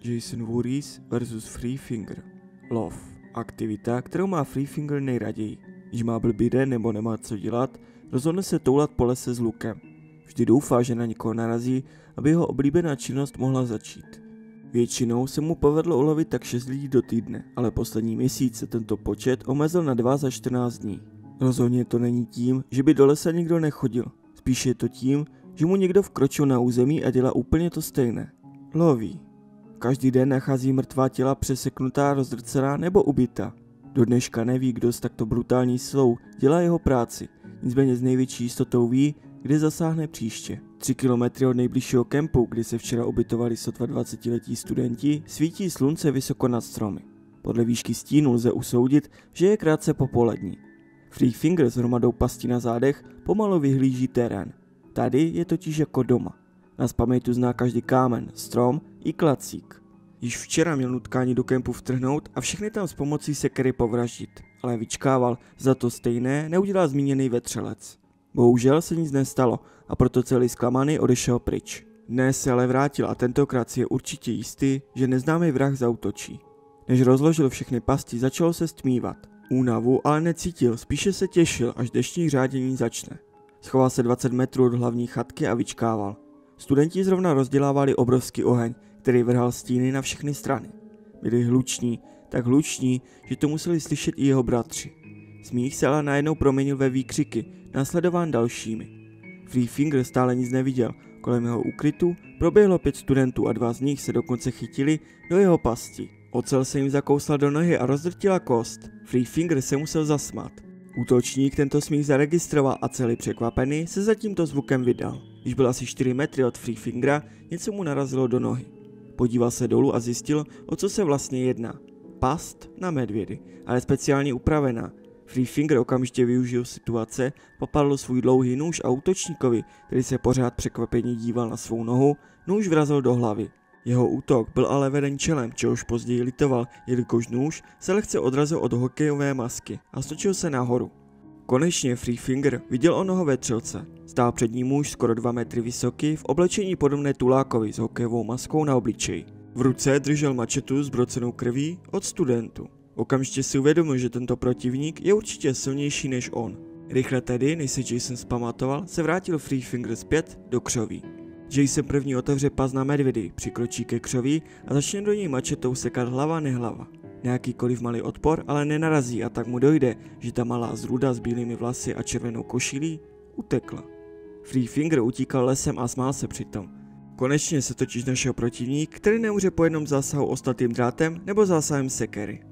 Jason Voorhees versus Free Finger. Love. Aktivita, kterou má Free Finger nejraději. Když má blbý den nebo nemá co dělat, rozhodne se toulat po lese s lukem. Vždy doufá, že na někoho narazí, aby jeho oblíbená činnost mohla začít. Většinou se mu povedlo ulovit tak 6 lidí do týdne, ale poslední měsíc se tento počet omezil na 2 za 14 dní. Rozhodně to není tím, že by do lesa nikdo nechodil. Spíš je to tím, že mu někdo vkročil na území a dělá úplně to stejné. Loví. Každý den nachází mrtvá těla přeseknutá, rozdrcená nebo ubita. Do dneška neví, kdo s takto brutální silou dělá jeho práci, nicméně s největší jistotou ví, kde zasáhne příště. 3 kilometry od nejbližšího kempu, kde se včera ubytovali sotva 20letí studenti, svítí slunce vysoko nad stromy. Podle výšky stínu lze usoudit, že je krátce popolední. Free Finger s hromadou pastí na zádech pomalu vyhlíží terén. Tady je totiž jako doma. Nazpaměť tu zná každý kámen, strom i klacík. Již včera měl nutkání do kempu vtrhnout a všechny tam s pomocí sekery povraždit, ale vyčkával, za to stejné neudělal zmíněný vetřelec. Bohužel se nic nestalo a proto celý zklamaný odešel pryč. Dnes se ale vrátil a tentokrát si je určitě jistý, že neznámý vrah zaútočí. Než rozložil všechny pasti, začalo se stmívat. Únavu ale necítil, spíše se těšil, až deštní řádění začne. Schoval se 20 metrů od hlavní chatky a vyčkával. Studenti zrovna rozdělávali obrovský oheň, který vrhal stíny na všechny strany. Byli hluční, tak hluční, že to museli slyšet i jeho bratři. Smích se ale najednou proměnil ve výkřiky, následován dalšími. Free Finger stále nic neviděl, kolem jeho úkrytu proběhlo 5 studentů a 2 z nich se dokonce chytili do jeho pasti. Ocel se jim zakousla do nohy a rozdrtila kost. Free Finger se musel zasmát. Útočník tento smích zaregistroval a celý překvapený se za tímto zvukem vydal. Když byl asi 4 metry od Free Fingera, něco mu narazilo do nohy. Podíval se dolů a zjistil, o co se vlastně jedná. Past na medvědy, ale speciálně upravená. Free Finger okamžitě využil situace, popadl svůj dlouhý nůž a útočníkovi, který se pořád překvapeně díval na svou nohu, nůž vrazil do hlavy. Jeho útok byl ale veden čelem, čehož později litoval, jelikož nůž se lehce odrazil od hokejové masky a stočil se nahoru. Konečně Free Finger viděl onoho vetřelce. Stál před ním muž skoro 2 metry vysoký v oblečení podobné tulákovi s hokejovou maskou na obličeji. V ruce držel mačetu s brocenou krví od studentů. Okamžitě si uvědomil, že tento protivník je určitě silnější než on. Rychle tedy, než se Jason zpamatoval, se vrátil Free Finger zpět do křoví. Jason první otevře pas na medvědy, přikročí ke křoví a začne do něj mačetou sekat hlava nehlava. Nějakýkoliv malý odpor ale nenarazí a tak mu dojde, že ta malá zrůda s bílými vlasy a červenou košilí utekla. Free Finger utíkal lesem a smál se přitom. Konečně se totiž našel protivník, který neumře po jednom zásahu ostatým drátem nebo zásahem sekery.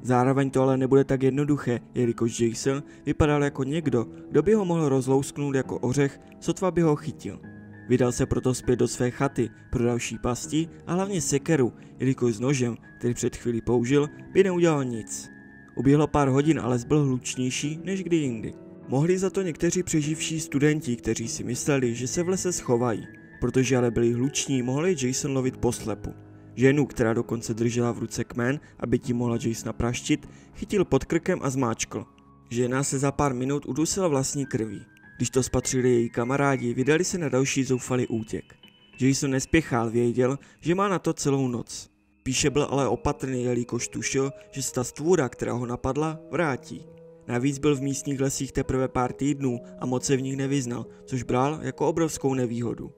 Zároveň to ale nebude tak jednoduché, jelikož Jason vypadal jako někdo, kdo by ho mohl rozlousknout jako ořech, sotva by ho chytil. Vydal se proto zpět do své chaty pro další pasti a hlavně sekeru, jelikož s nožem, který před chvílí použil, by neudělal nic. Uběhlo pár hodin, ale byl hlučnější než kdy jindy. Mohli za to někteří přeživší studenti, kteří si mysleli, že se v lese schovají. Protože ale byli hluční, mohli Jason lovit poslepu. Ženu, která dokonce držela v ruce kmen, aby tím mohla Jasona praštit, chytil pod krkem a zmáčkl. Žena se za pár minut udusila vlastní krví. Když to spatřili její kamarádi, vydali se na další zoufalý útěk. Jason nespěchal, věděl, že má na to celou noc. Píše byl ale opatrný, jelikož tušil, že se ta stvůra, která ho napadla, vrátí. Navíc byl v místních lesích teprve pár týdnů a moc se v nich nevyznal, což bral jako obrovskou nevýhodu.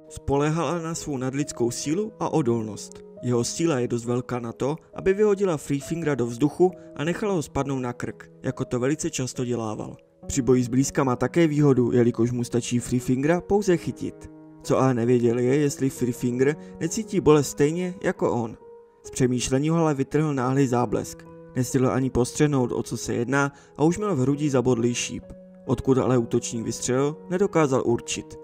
Spoléhal ale na svou nadlidskou sílu a odolnost. Jeho síla je dost velká na to, aby vyhodila Free Fingera do vzduchu a nechala ho spadnout na krk, jako to velice často dělával. Při boji zblízka má také výhodu, jelikož mu stačí Free Fingera pouze chytit. Co ale nevěděl je, jestli Free Finger necítí bolest stejně jako on. Z přemýšlení ho ale vytrhl náhlý záblesk. Nestihl ani postřehnout, o co se jedná a už měl v hrudi zabodlý šíp. Odkud ale útočník vystřelil, nedokázal určit.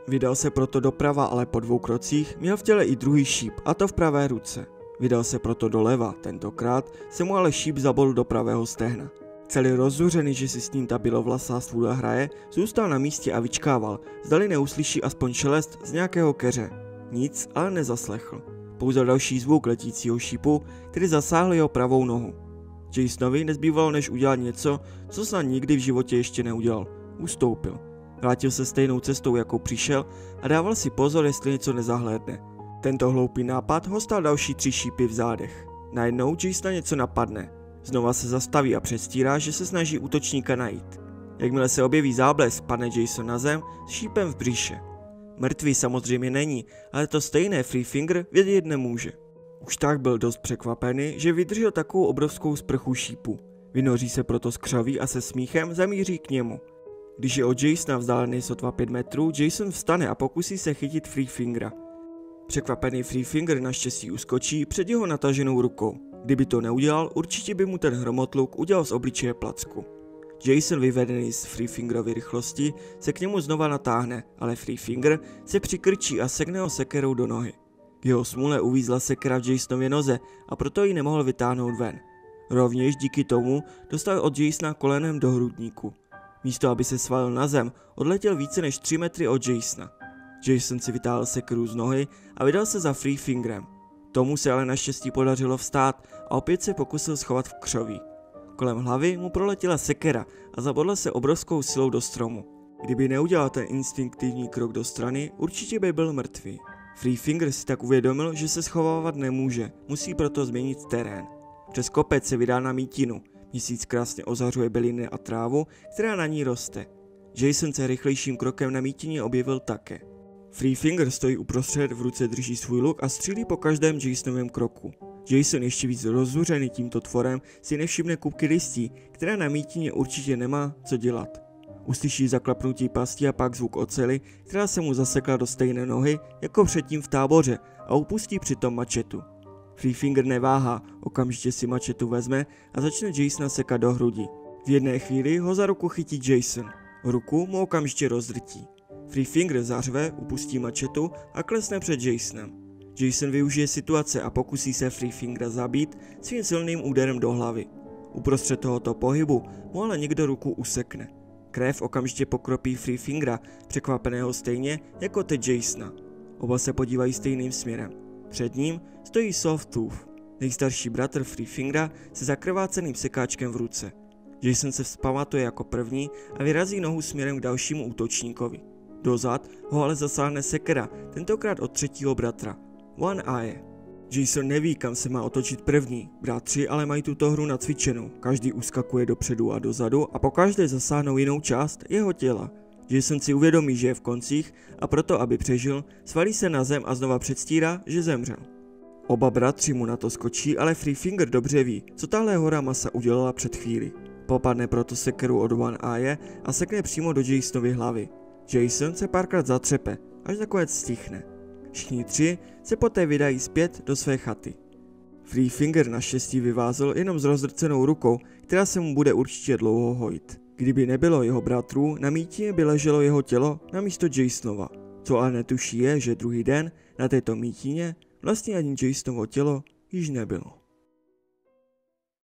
Vydal se proto doprava, ale po 2 krocích měl v těle i druhý šíp, a to v pravé ruce. Vydal se proto doleva, tentokrát se mu ale šíp zabodl do pravého stehna. Celý rozzuřený, že si s ním ta bělovlasá stvůra hraje, zůstal na místě a vyčkával, zdali neuslyší aspoň šelest z nějakého keře. Nic ale nezaslechl. Pouze další zvuk letícího šípu, který zasáhl jeho pravou nohu. Jasonovi nezbývalo než udělat něco, co snad nikdy v životě ještě neudělal. Ustoupil. Vrátil se stejnou cestou, jakou přišel a dával si pozor, jestli něco nezahlédne. Tento hloupý nápad ho stál další 3 šípy v zádech. Najednou Jasona něco napadne. Znova se zastaví a předstírá, že se snaží útočníka najít. Jakmile se objeví záblesk, padne Jason na zem s šípem v břiše. Mrtvý samozřejmě není, ale to stejné Three Finger vědět nemůže. Už tak byl dost překvapený, že vydržel takovou obrovskou sprchu šípu. Vynoří se proto z křoví a se smíchem zamíří k němu. Když je od Jasona vzdálený sotva 5 metrů, Jason vstane a pokusí se chytit Three Fingera. Překvapený Three Finger naštěstí uskočí před jeho nataženou rukou. Kdyby to neudělal, určitě by mu ten hromotluk udělal z obličeje placku. Jason, vyvedený z Three Fingerovy rychlosti, se k němu znova natáhne, ale Three Finger se přikrčí a sekne ho sekerou do nohy. K jeho smůle uvízla sekera v Jasonově noze a proto ji nemohl vytáhnout ven. Rovněž díky tomu dostal od Jasona kolenem do hrudníku. Místo aby se svalil na zem, odletěl více než 3 metry od Jasona. Jason si vytáhl sekeru z nohy a vydal se za Three Fingerem. Tomu se ale naštěstí podařilo vstát a opět se pokusil schovat v křoví. Kolem hlavy mu proletěla sekera a zabodla se obrovskou silou do stromu. Kdyby neudělal ten instinktivní krok do strany, určitě by byl mrtvý. Three Finger si tak uvědomil, že se schovávat nemůže, musí proto změnit terén. Přes kopec se vydá na mítinu. Měsíc krásně ozařuje byliny a trávu, která na ní roste. Jason se rychlejším krokem na mítině objevil také. Three Finger stojí uprostřed, v ruce drží svůj luk a střílí po každém Jasonovém kroku. Jason, ještě víc rozzuřený tímto tvorem, si nevšimne kupky listí, která na mítině určitě nemá co dělat. Uslyší zaklapnutí pasti a pak zvuk oceli, která se mu zasekla do stejné nohy jako předtím v táboře, a upustí přitom mačetu. Three Finger neváhá, okamžitě si mačetu vezme a začne Jasona sekat do hrudi. V jedné chvíli ho za ruku chytí Jason. Ruku mu okamžitě rozdrtí. Three Finger zařve, upustí mačetu a klesne před Jasonem. Jason využije situace a pokusí se Three Fingera zabít svým silným úderem do hlavy. Uprostřed tohoto pohybu mu ale někdo ruku usekne. Krev okamžitě pokropí Three Fingera, překvapeného stejně jako teď Jasona. Oba se podívají stejným směrem. Před ním stojí Sawtooth, nejstarší bratr Three Fingera se zakrváceným sekáčkem v ruce. Jason se vzpamatuje jako první a vyrazí nohu směrem k dalšímu útočníkovi. Dozad ho ale zasáhne sekera, tentokrát od třetího bratra, One Eye. Jason neví, kam se má otočit první, bratři ale mají tuto hru nacvičenou, každý uskakuje dopředu a dozadu a pokaždé zasáhnou jinou část jeho těla. Jason si uvědomí, že je v koncích a proto, aby přežil, svalí se na zem a znova předstírá, že zemřel. Oba bratři mu na to skočí, ale Three Finger dobře ví, co tahle hora masa udělala před chvíli. Popadne proto sekeru od One Eye a sekne přímo do Jasonovy hlavy. Jason se párkrát zatřepe, až nakonec stichne. Všichni 3 se poté vydají zpět do své chaty. Three Finger naštěstí vyvázl jenom s rozdrcenou rukou, která se mu bude určitě dlouho hojit. Kdyby nebylo jeho bratrů, na mítině by leželo jeho tělo na místo Jasonova. Co ale netuší je, že druhý den na této mítině vlastně ani Jasonovo tělo již nebylo.